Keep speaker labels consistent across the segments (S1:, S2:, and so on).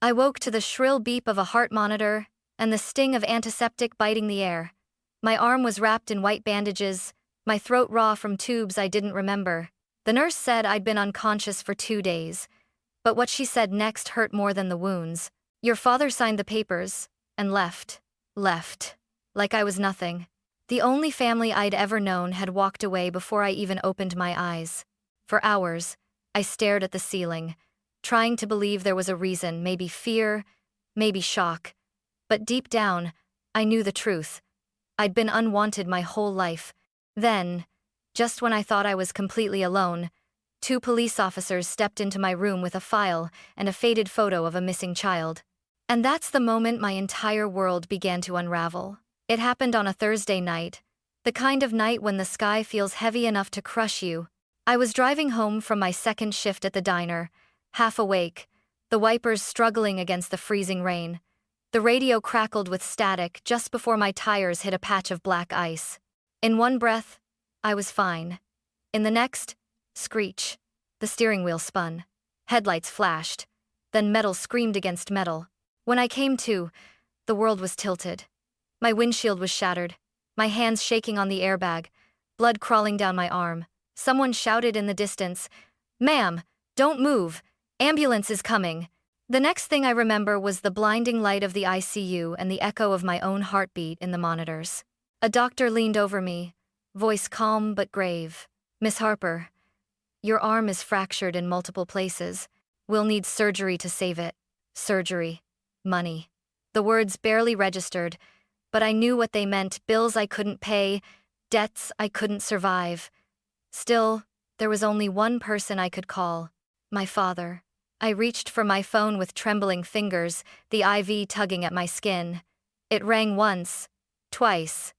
S1: I woke to the shrill beep of a heart monitor and the sting of antiseptic biting the air. My arm was wrapped in white bandages, my throat raw from tubes I didn't remember. The nurse said I'd been unconscious for 2 days, but what she said next hurt more than the wounds. Your father signed the papers and left. Left. Like I was nothing. The only family I'd ever known had walked away before I even opened my eyes. For hours, I stared at the ceiling, trying to believe there was a reason, maybe fear, maybe shock. But deep down, I knew the truth. I'd been unwanted my whole life. Then, just when I thought I was completely alone, 2 police officers stepped into my room with a file and a faded photo of a missing child. And that's the moment my entire world began to unravel. It happened on a Thursday night, the kind of night when the sky feels heavy enough to crush you. I was driving home from my second shift at the diner, half awake, the wipers struggling against the freezing rain. The radio crackled with static just before my tires hit a patch of black ice. In one breath, I was fine. In the next, screech. The steering wheel spun. Headlights flashed. Then metal screamed against metal. When I came to, the world was tilted. My windshield was shattered, my hands shaking on the airbag, blood crawling down my arm. Someone shouted in the distance, "Ma'am, don't move, ambulance is coming." The next thing I remember was the blinding light of the ICU and the echo of my own heartbeat in the monitors. A doctor leaned over me, voice calm but grave. "Miss Harper, your arm is fractured in multiple places. We'll need surgery to save it." Surgery. Money. The words barely registered, but I knew what they meant: bills I couldn't pay, debts I couldn't survive. Still, there was only one person I could call: my father. I reached for my phone with trembling fingers, the IV tugging at my skin. It rang once, twice.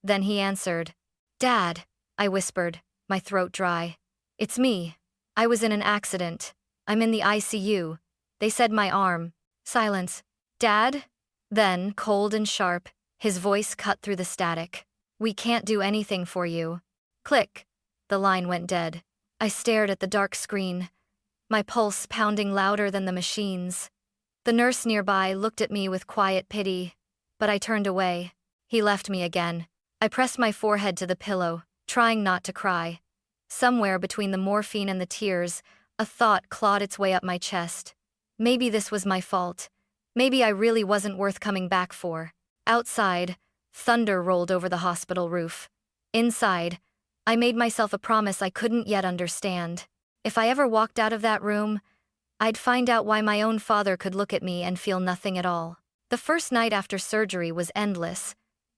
S1: Then he answered. "Dad," I whispered, my throat dry. "It's me. I was in an accident. I'm in the ICU. They said my arm." Silence. "Dad?" Then, cold and sharp, his voice cut through the static. "We can't do anything for you." Click. The line went dead. I stared at the dark screen, my pulse pounding louder than the machine's. The nurse nearby looked at me with quiet pity, but I turned away. He left me again. I pressed my forehead to the pillow, trying not to cry. Somewhere between the morphine and the tears, a thought clawed its way up my chest. Maybe this was my fault. Maybe I really wasn't worth coming back for. Outside, thunder rolled over the hospital roof. Inside, I made myself a promise I couldn't yet understand. If I ever walked out of that room, I'd find out why my own father could look at me and feel nothing at all. The first night after surgery was endless.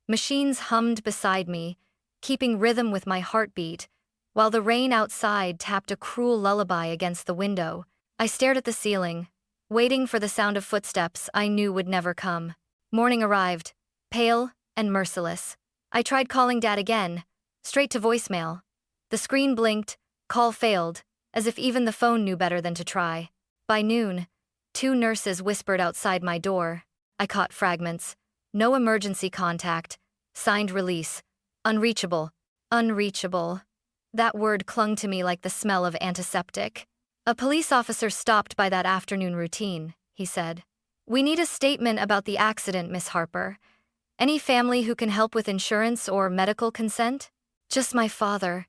S1: Machines hummed beside me, keeping rhythm with my heartbeat, while the rain outside tapped a cruel lullaby against the window. I stared at the ceiling, waiting for the sound of footsteps I knew would never come. Morning arrived, pale and merciless. I tried calling Dad again, straight to voicemail. The screen blinked, call failed, as if even the phone knew better than to try. By noon, 2 nurses whispered outside my door. I caught fragments. No emergency contact. Signed release. Unreachable. Unreachable. That word clung to me like the smell of antiseptic. "A police officer stopped by that afternoon routine," he said. "We need a statement about the accident, Miss Harper. Any family who can help with insurance or medical consent?" "Just my father,"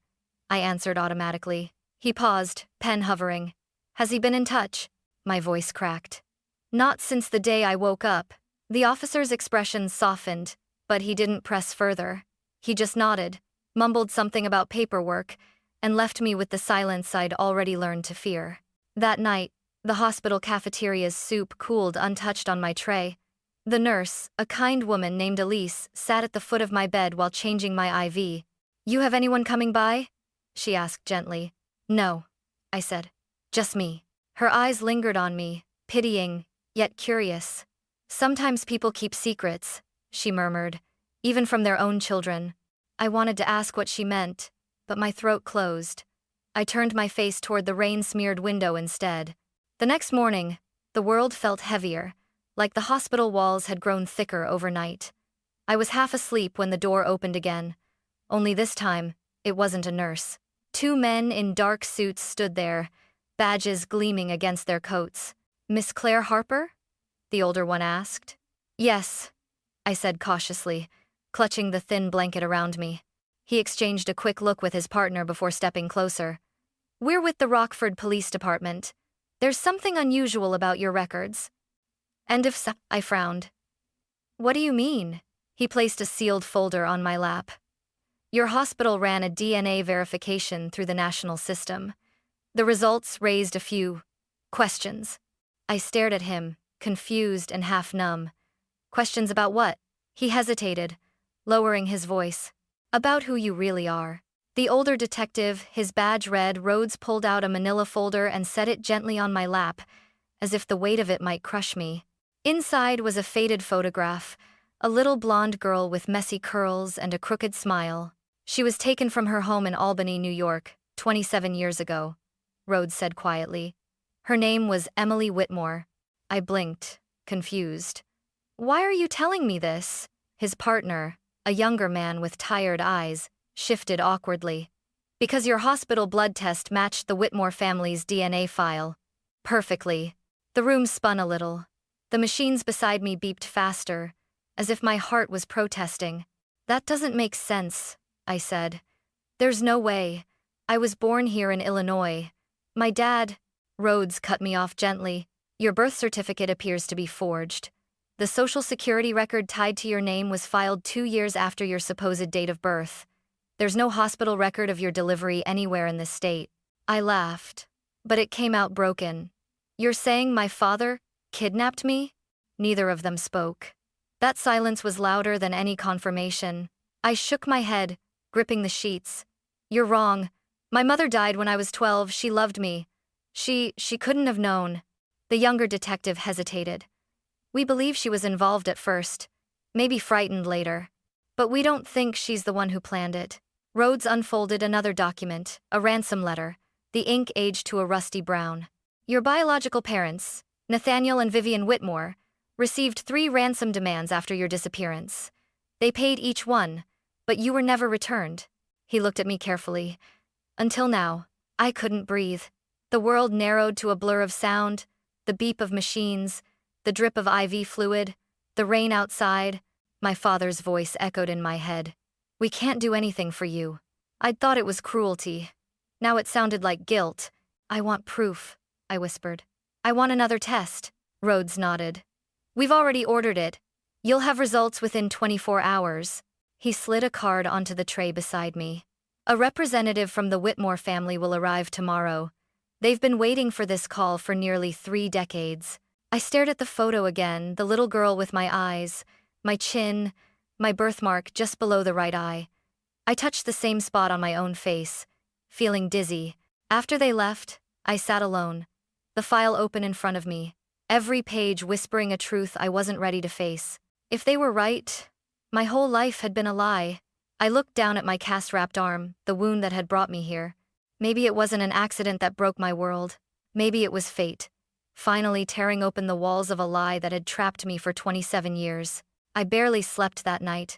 S1: I answered automatically. He paused, pen hovering. "Has he been in touch?" My voice cracked. "Not since the day I woke up." The officer's expression softened, but he didn't press further. He just nodded, mumbled something about paperwork, and left me with the silence I'd already learned to fear. That night, the hospital cafeteria's soup cooled untouched on my tray. The nurse, a kind woman named Elise, sat at the foot of my bed while changing my IV. "You have anyone coming by?" she asked gently. "No," I said. "Just me." Her eyes lingered on me, pitying, yet curious. "Sometimes people keep secrets," she murmured, "even from their own children." I wanted to ask what she meant, but my throat closed. I turned my face toward the rain-smeared window instead. The next morning, the world felt heavier, like the hospital walls had grown thicker overnight. I was half asleep when the door opened again. Only this time, it wasn't a nurse. 2 men in dark suits stood there, badges gleaming against their coats. "Miss Claire Harper?" the older one asked. Yes, I said cautiously, clutching the thin blanket around me. He exchanged a quick look with his partner before stepping closer. We're with the Rockford Police Department. There's something unusual about your records. And if so, I frowned. What do you mean? He placed a sealed folder on my lap. Your hospital ran a DNA verification through the national system. The results raised a few questions. I stared at him, confused and half numb. Questions about what? He hesitated, lowering his voice. About who you really are. The older detective, his badge red, Rhodes pulled out a manila folder and set it gently on my lap, as if the weight of it might crush me. Inside was a faded photograph, a little blonde girl with messy curls and a crooked smile. She was taken from her home in Albany, New York, 27 years ago, Rhodes said quietly. Her name was Emily Whitmore. I blinked, confused. Why are you telling me this? His partner, a younger man with tired eyes, shifted awkwardly. Because your hospital blood test matched the Whitmore family's DNA file. Perfectly. The room spun a little. The machines beside me beeped faster, as if my heart was protesting. That doesn't make sense, I said. There's no way. I was born here in Illinois. My dad— Rhodes cut me off gently. Your birth certificate appears to be forged. The social security record tied to your name was filed 2 years after your supposed date of birth. There's no hospital record of your delivery anywhere in this state. I laughed, but it came out broken. You're saying my father kidnapped me? Neither of them spoke. That silence was louder than any confirmation. I shook my head, gripping the sheets. You're wrong. My mother died when I was 12. She loved me. She couldn't have known. The younger detective hesitated. We believe she was involved at first, maybe frightened later. But we don't think she's the one who planned it. Rhodes unfolded another document, a ransom letter, the ink aged to a rusty brown. Your biological parents, Nathaniel and Vivian Whitmore, received 3 ransom demands after your disappearance. They paid each one, but you were never returned. He looked at me carefully. Until now, I couldn't breathe. The world narrowed to a blur of sound, the beep of machines, the drip of IV fluid, the rain outside. My father's voice echoed in my head. We can't do anything for you. I'd thought it was cruelty. Now it sounded like guilt. I want proof, I whispered. I want another test. Rhodes nodded. We've already ordered it. You'll have results within 24 hours. He slid a card onto the tray beside me. A representative from the Whitmore family will arrive tomorrow. They've been waiting for this call for nearly 3 decades. I stared at the photo again, the little girl with my eyes, my chin, my birthmark just below the right eye. I touched the same spot on my own face, feeling dizzy. After they left, I sat alone, the file open in front of me, every page whispering a truth I wasn't ready to face. If they were right, my whole life had been a lie. I looked down at my cast-wrapped arm, the wound that had brought me here. Maybe it wasn't an accident that broke my world. Maybe it was fate, finally tearing open the walls of a lie that had trapped me for 27 years. I barely slept that night.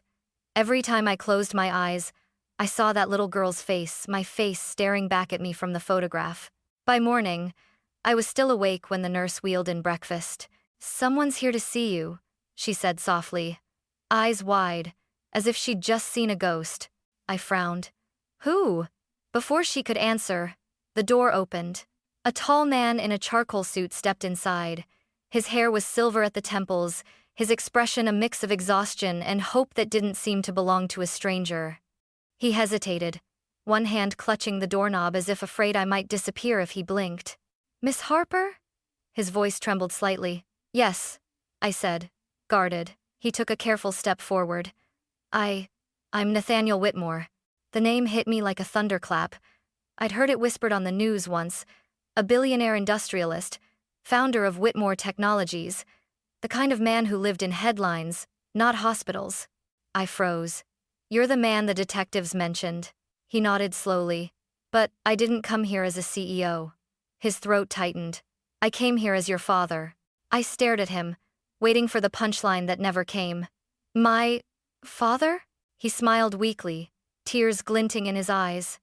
S1: Every time I closed my eyes, I saw that little girl's face, my face staring back at me from the photograph. By morning, I was still awake when the nurse wheeled in breakfast. Someone's here to see you, she said softly, eyes wide, as if she'd just seen a ghost. I frowned. Who? Before she could answer, the door opened. A tall man in a charcoal suit stepped inside. His hair was silver at the temples, his expression a mix of exhaustion and hope that didn't seem to belong to a stranger. He hesitated, one hand clutching the doorknob as if afraid I might disappear if he blinked. Miss Harper? His voice trembled slightly. Yes, I said, guarded. He took a careful step forward. I'm Nathaniel Whitmore. The name hit me like a thunderclap. I'd heard it whispered on the news once. A billionaire industrialist, founder of Whitmore Technologies, the kind of man who lived in headlines, not hospitals. I froze. You're the man the detectives mentioned. He nodded slowly. But I didn't come here as a CEO. His throat tightened. I came here as your father. I stared at him, waiting for the punchline that never came. My father? He smiled weakly, tears glinting in his eyes.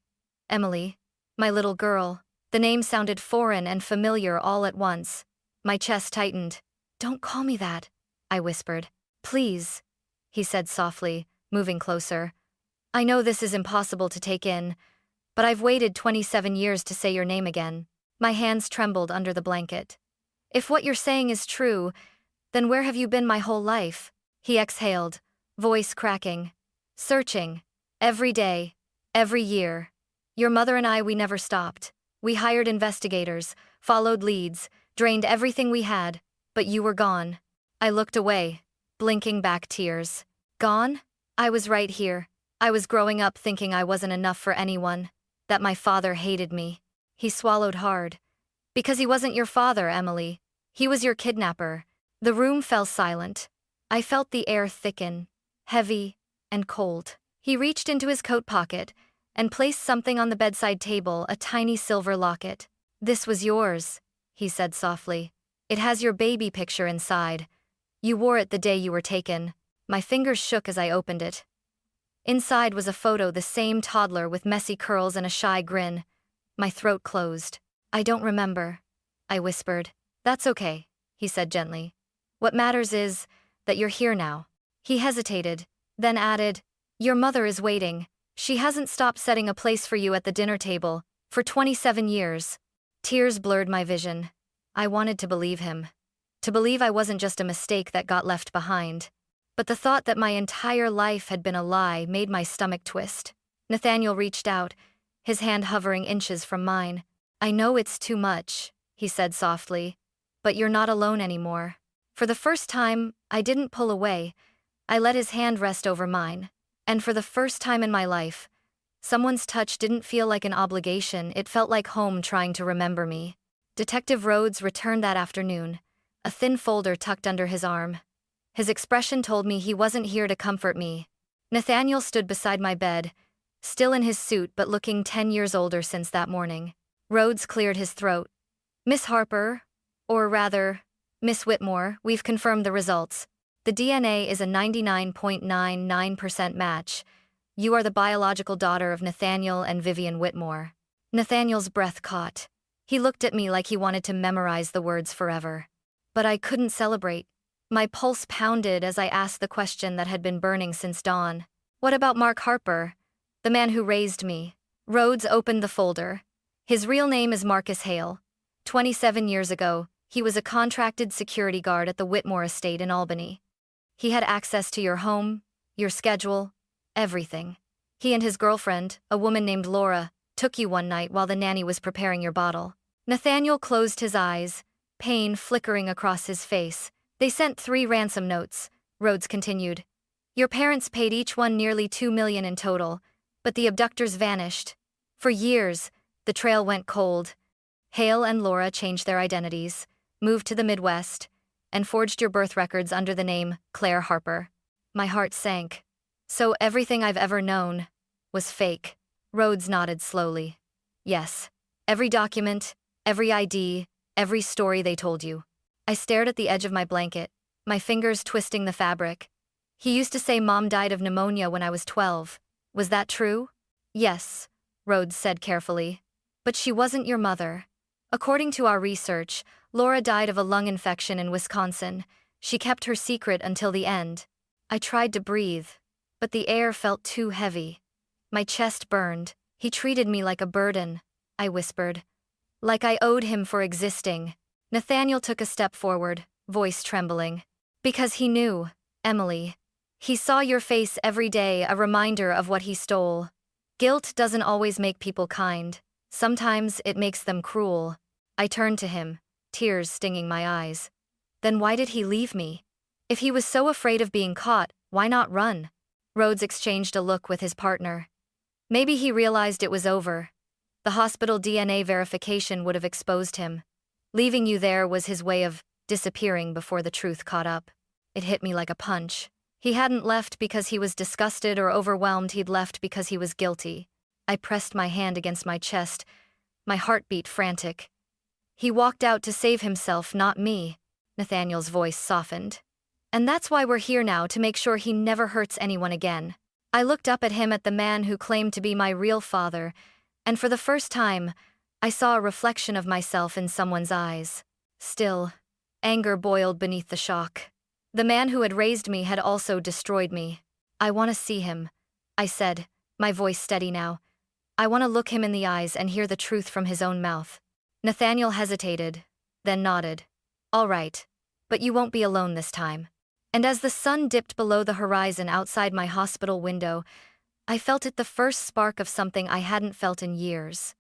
S1: Emily, my little girl. The name sounded foreign and familiar all at once. My chest tightened. Don't call me that, I whispered. Please, he said softly, moving closer. I know this is impossible to take in, but I've waited 27 years to say your name again. My hands trembled under the blanket. If what you're saying is true, then where have you been my whole life? He exhaled, voice cracking. Searching. Every day. Every year. Your mother and I, we never stopped. We hired investigators, followed leads, drained everything we had, but you were gone. I looked away, blinking back tears. Gone? I was right here. I was growing up thinking I wasn't enough for anyone, that my father hated me. He swallowed hard. Because he wasn't your father, Emily. He was your kidnapper. The room fell silent. I felt the air thicken, heavy and cold. He reached into his coat pocket and placed something on the bedside table, a tiny silver locket. This was yours, he said softly. It has your baby picture inside. You wore it the day you were taken. My fingers shook as I opened it. Inside was a photo, the same toddler with messy curls and a shy grin. My throat closed. I don't remember, I whispered. That's okay, he said gently. What matters is that you're here now. He hesitated, then added, your mother is waiting. She hasn't stopped setting a place for you at the dinner table, for 27 years. Tears blurred my vision. I wanted to believe him. To believe I wasn't just a mistake that got left behind. But the thought that my entire life had been a lie made my stomach twist. Nathaniel reached out, his hand hovering inches from mine. I know it's too much, he said softly, but you're not alone anymore. For the first time, I didn't pull away. I let his hand rest over mine. And for the first time in my life, someone's touch didn't feel like an obligation, it felt like home trying to remember me. Detective Rhodes returned that afternoon, a thin folder tucked under his arm. His expression told me he wasn't here to comfort me. Nathaniel stood beside my bed, still in his suit but looking 10 years older since that morning. Rhodes cleared his throat. Miss Harper, or rather, Miss Whitmore, we've confirmed the results. The DNA is a 99.99% match. You are the biological daughter of Nathaniel and Vivian Whitmore. Nathaniel's breath caught. He looked at me like he wanted to memorize the words forever. But I couldn't celebrate. My pulse pounded as I asked the question that had been burning since dawn. What about Mark Harper, the man who raised me? Rhodes opened the folder. His real name is Marcus Hale. 27 years ago, he was a contracted security guard at the Whitmore estate in Albany. He had access to your home, your schedule, everything. He and his girlfriend, a woman named Laura, took you one night while the nanny was preparing your bottle. Nathaniel closed his eyes, pain flickering across his face. They sent 3 ransom notes, Rhodes continued. Your parents paid each one nearly $2 million in total, but the abductors vanished. For years, the trail went cold. Hale and Laura changed their identities, moved to the Midwest, and forged your birth records under the name Claire Harper. My heart sank. So everything I've ever known was fake. Rhodes nodded slowly. Yes. Every document, every ID, every story they told you. I stared at the edge of my blanket, my fingers twisting the fabric. He used to say Mom died of pneumonia when I was 12. Was that true? Yes, Rhodes said carefully. But she wasn't your mother. According to our research, Laura died of a lung infection in Wisconsin. She kept her secret until the end. I tried to breathe, but the air felt too heavy. My chest burned. He treated me like a burden, I whispered. Like I owed him for existing. Nathaniel took a step forward, voice trembling. Because he knew, Emily. He saw your face every day, a reminder of what he stole. Guilt doesn't always make people kind. Sometimes it makes them cruel. I turned to him, tears stinging my eyes. Then why did he leave me? If he was so afraid of being caught, why not run? Rhodes exchanged a look with his partner. Maybe he realized it was over. The hospital DNA verification would have exposed him. Leaving you there was his way of disappearing before the truth caught up. It hit me like a punch. He hadn't left because he was disgusted or overwhelmed, he'd left because he was guilty. I pressed my hand against my chest, my heartbeat frantic. He walked out to save himself, not me. Nathaniel's voice softened. And that's why we're here now, to make sure he never hurts anyone again. I looked up at him, at the man who claimed to be my real father, and for the first time, I saw a reflection of myself in someone's eyes. Still, Anger boiled beneath the shock. The man who had raised me had also destroyed me. I want to see him, I said, my voice steady now. I want to look him in the eyes and hear the truth from his own mouth. Nathaniel hesitated, then nodded. All right, but you won't be alone this time. And as the sun dipped below the horizon outside my hospital window, I felt it, the first spark of something I hadn't felt in years.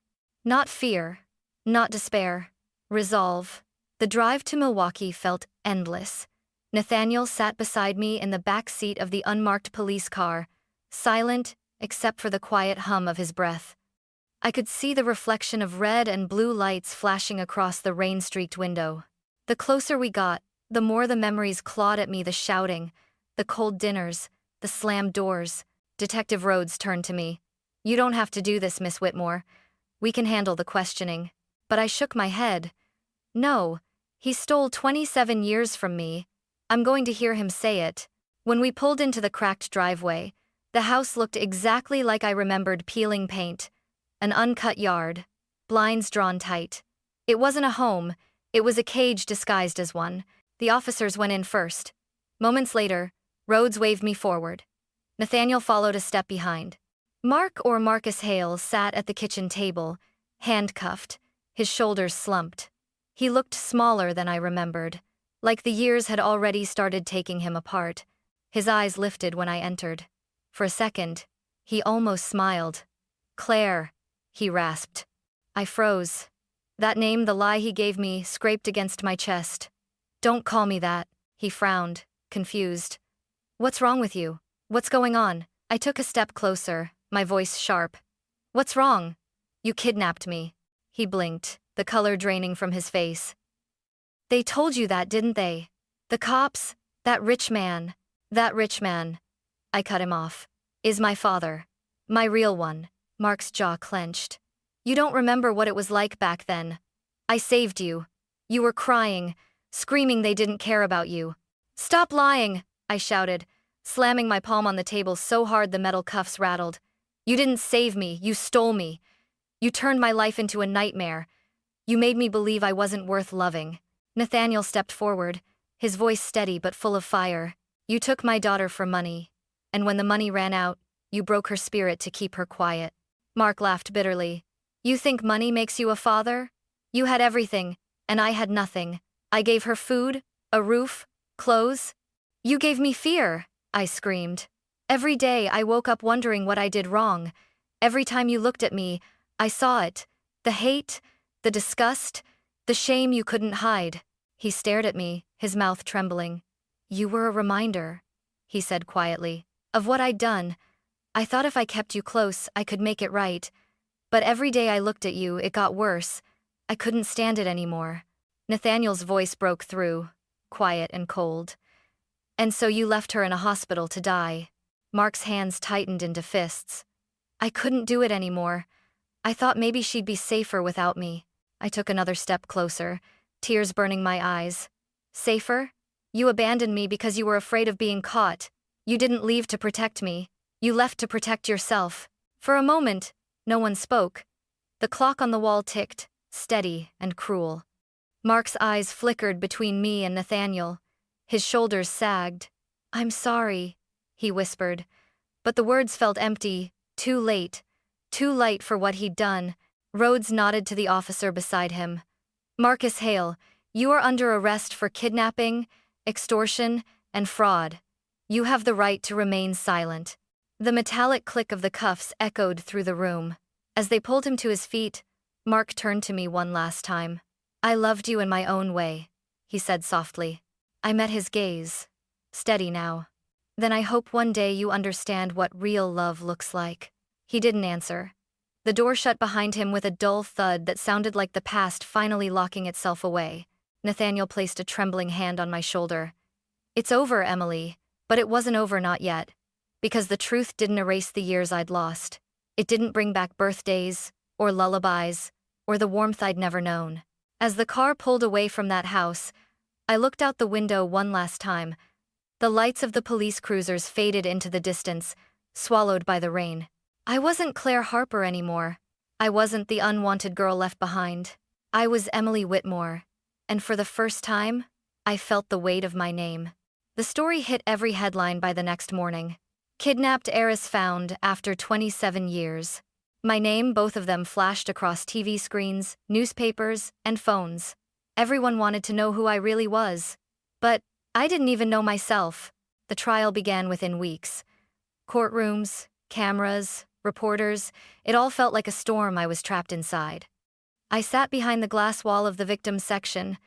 S1: Not fear, not despair, resolve. The drive to Milwaukee felt endless. Nathaniel sat beside me in the back seat of the unmarked police car, silent except for the quiet hum of his breath. I could see the reflection of red and blue lights flashing across the rain-streaked window. The closer we got, the more the memories clawed at me, the shouting, the cold dinners, the slammed doors. Detective Rhodes turned to me. You don't have to do this, Miss Whitmore. We can handle the questioning. But I shook my head. No, he stole 27 years from me. I'm going to hear him say it. When we pulled into the cracked driveway, the house looked exactly like I remembered: peeling paint, an uncut yard, blinds drawn tight. It wasn't a home, it was a cage disguised as one. The officers went in first. Moments later, Rhodes waved me forward. Nathaniel followed a step behind. Marcus Hale sat at the kitchen table, handcuffed, his shoulders slumped. He looked smaller than I remembered, like the years had already started taking him apart. His eyes lifted when I entered. For a second, he almost smiled. Claire, he rasped. I froze. That name, the lie he gave me, scraped against my chest. Don't call me that, he frowned, confused. What's wrong with you? What's going on? I took a step closer, my voice sharp. What's wrong? You kidnapped me. He blinked, the color draining from his face. They told you that, didn't they? The cops, that rich man. That rich man, I cut him off, is my father. My real one. Mark's jaw clenched. You don't remember what it was like back then. I saved you. You were crying, screaming they didn't care about you. Stop lying, I shouted, slamming my palm on the table so hard the metal cuffs rattled. You didn't save me, you stole me. You turned my life into a nightmare. You made me believe I wasn't worth loving. Nathaniel stepped forward, his voice steady but full of fire. You took my daughter for money, and when the money ran out, you broke her spirit to keep her quiet. Mark laughed bitterly. You think money makes you a father? You had everything, and I had nothing. I gave her food, a roof, clothes. You gave me fear, I screamed. Every day I woke up wondering what I did wrong. Every time you looked at me, I saw it. The hate, the disgust, the shame you couldn't hide. He stared at me, his mouth trembling. You were a reminder, he said quietly, of what I'd done. I thought if I kept you close, I could make it right. But every day I looked at you, it got worse. I couldn't stand it anymore. Nathaniel's voice broke through, quiet and cold. And so you left her in a hospital to die. Mark's hands tightened into fists. I couldn't do it anymore. I thought maybe she'd be safer without me. I took another step closer, tears burning my eyes. Safer? You abandoned me because you were afraid of being caught. You didn't leave to protect me. You left to protect yourself. For a moment, no one spoke. The clock on the wall ticked, steady and cruel. Mark's eyes flickered between me and Nathaniel. His shoulders sagged. I'm sorry, he whispered. But the words felt empty, too late for what he'd done. Rhodes nodded to the officer beside him. Marcus Hale, you are under arrest for kidnapping, extortion, and fraud. You have the right to remain silent. The metallic click of the cuffs echoed through the room. As they pulled him to his feet, Mark turned to me one last time. I loved you in my own way, he said softly. I met his gaze. Steady now. Then I hope one day you understand what real love looks like. He didn't answer. The door shut behind him with a dull thud that sounded like the past finally locking itself away. Nathaniel placed a trembling hand on my shoulder. It's over, Emily. But it wasn't over, not yet. Because the truth didn't erase the years I'd lost. It didn't bring back birthdays, or lullabies, or the warmth I'd never known. As the car pulled away from that house, I looked out the window one last time. The lights of the police cruisers faded into the distance, swallowed by the rain. I wasn't Claire Harper anymore. I wasn't the unwanted girl left behind. I was Emily Whitmore. And for the first time, I felt the weight of my name. The story hit every headline by the next morning. Kidnapped heiress found after 27 years. My name, both of them, flashed across TV screens, newspapers, and phones. Everyone wanted to know who I really was. But I didn't even know myself. The trial began within weeks. Courtrooms, cameras, reporters, it all felt like a storm I was trapped inside. I sat behind the glass wall of the victims section,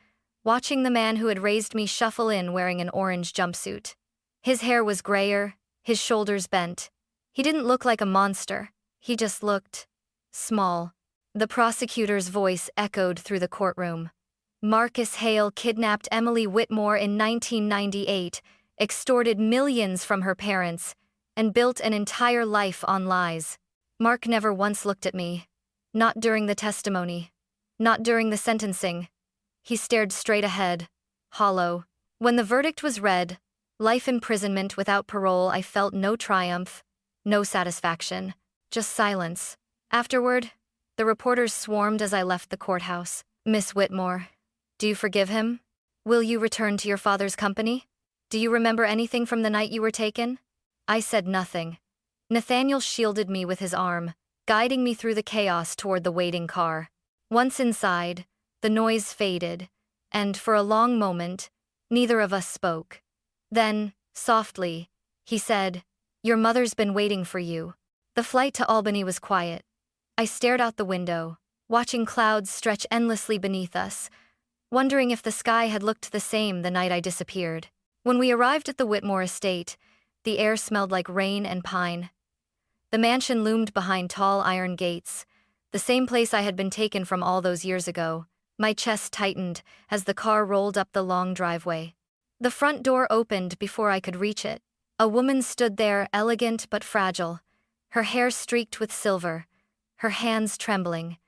S1: watching the man who had raised me shuffle in wearing an orange jumpsuit. His hair was grayer, his shoulders bent. He didn't look like a monster, he just looked small. The prosecutor's voice echoed through the courtroom. Marcus Hale kidnapped Emily Whitmore in 1998, extorted millions from her parents, and built an entire life on lies. Mark never once looked at me. Not during the testimony. Not during the sentencing. He stared straight ahead, hollow. When the verdict was read, life imprisonment without parole, I felt no triumph, no satisfaction, just silence. Afterward, the reporters swarmed as I left the courthouse. Miss Whitmore, do you forgive him? Will you return to your father's company? Do you remember anything from the night you were taken? I said nothing. Nathaniel shielded me with his arm, guiding me through the chaos toward the waiting car. Once inside, the noise faded, and for a long moment, neither of us spoke. Then, softly, he said, "Your mother's been waiting for you." The flight to Albany was quiet. I stared out the window, watching clouds stretch endlessly beneath us, wondering if the sky had looked the same the night I disappeared. When we arrived at the Whitmore estate, the air smelled like rain and pine. The mansion loomed behind tall iron gates, the same place I had been taken from all those years ago. My chest tightened as the car rolled up the long driveway. The front door opened before I could reach it. A woman stood there, elegant but fragile, her hair streaked with silver, her hands trembling.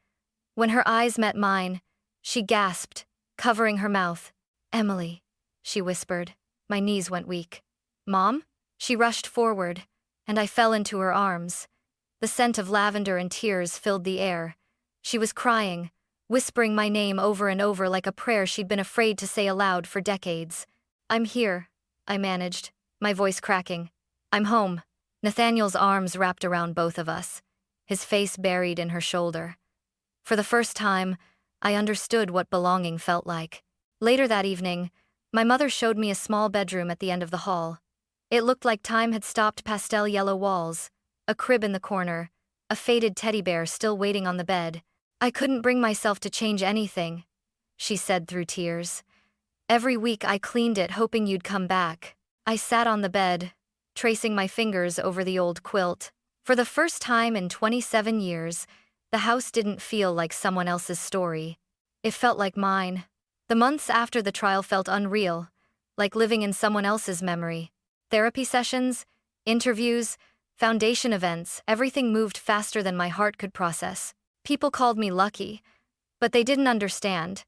S1: When her eyes met mine, she gasped, covering her mouth. "Emily," she whispered. My knees went weak. "Mom?" She rushed forward, and I fell into her arms. The scent of lavender and tears filled the air. She was crying, whispering my name over and over like a prayer she'd been afraid to say aloud for decades. "I'm here," I managed, my voice cracking. "I'm home." Nathaniel's arms wrapped around both of us, his face buried in her shoulder. For the first time, I understood what belonging felt like. Later that evening, my mother showed me a small bedroom at the end of the hall. It looked like time had stopped. Pastel yellow walls, a crib in the corner, a faded teddy bear still waiting on the bed. "I couldn't bring myself to change anything," she said through tears. "Every week I cleaned it hoping you'd come back." I sat on the bed, tracing my fingers over the old quilt. For the first time in 27 years, the house didn't feel like someone else's story. It felt like mine. The months after the trial felt unreal, like living in someone else's memory. Therapy sessions, interviews, foundation events, everything moved faster than my heart could process. People called me lucky, but they didn't understand.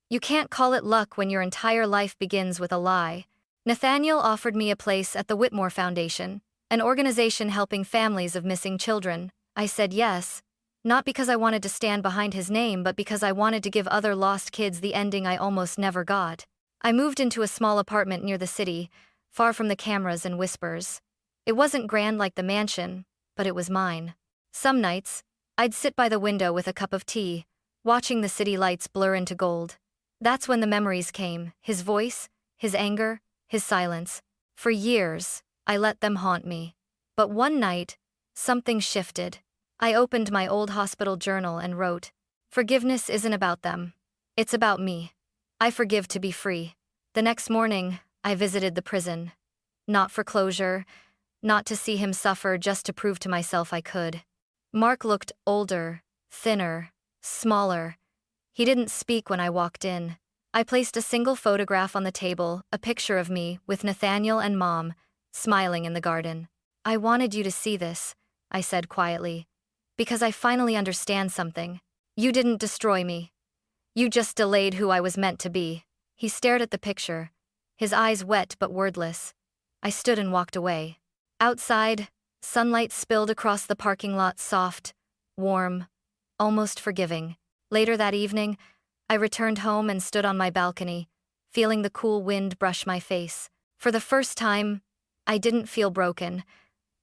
S1: You can't call it luck when your entire life begins with a lie. Nathaniel offered me a place at the Whitmore Foundation, an organization helping families of missing children. I said yes, not because I wanted to stand behind his name, but because I wanted to give other lost kids the ending I almost never got. I moved into a small apartment near the city, far from the cameras and whispers. It wasn't grand like the mansion, but it was mine. Some nights, I'd sit by the window with a cup of tea, watching the city lights blur into gold. That's when the memories came, his voice, his anger, his silence. For years, I let them haunt me. But one night, something shifted. I opened my old hospital journal and wrote, "Forgiveness isn't about them. It's about me. I forgive to be free." The next morning, I visited the prison. Not for closure, not to see him suffer, just to prove to myself I could. Mark looked older, thinner, smaller. He didn't speak when I walked in. I placed a single photograph on the table, a picture of me with Nathaniel and Mom, smiling in the garden. "I wanted you to see this," I said quietly, "because I finally understand something. You didn't destroy me. You just delayed who I was meant to be." He stared at the picture, his eyes wet but wordless. I stood and walked away. Outside, sunlight spilled across the parking lot, soft, warm, almost forgiving. Later that evening, I returned home and stood on my balcony, feeling the cool wind brush my face. For the first time, I didn't feel broken.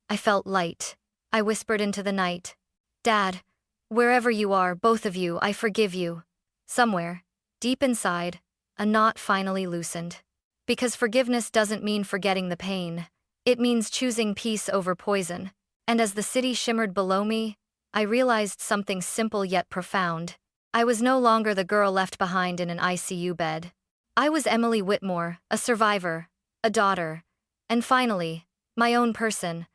S1: I felt light. I whispered into the night, "Dad, wherever you are, both of you, I forgive you." Somewhere, deep inside, a knot finally loosened. Because forgiveness doesn't mean forgetting the pain. It means choosing peace over poison. And as the city shimmered below me, I realized something simple yet profound. I was no longer the girl left behind in an ICU bed. I was Emily Whitmore, a survivor, a daughter, and finally, my own person,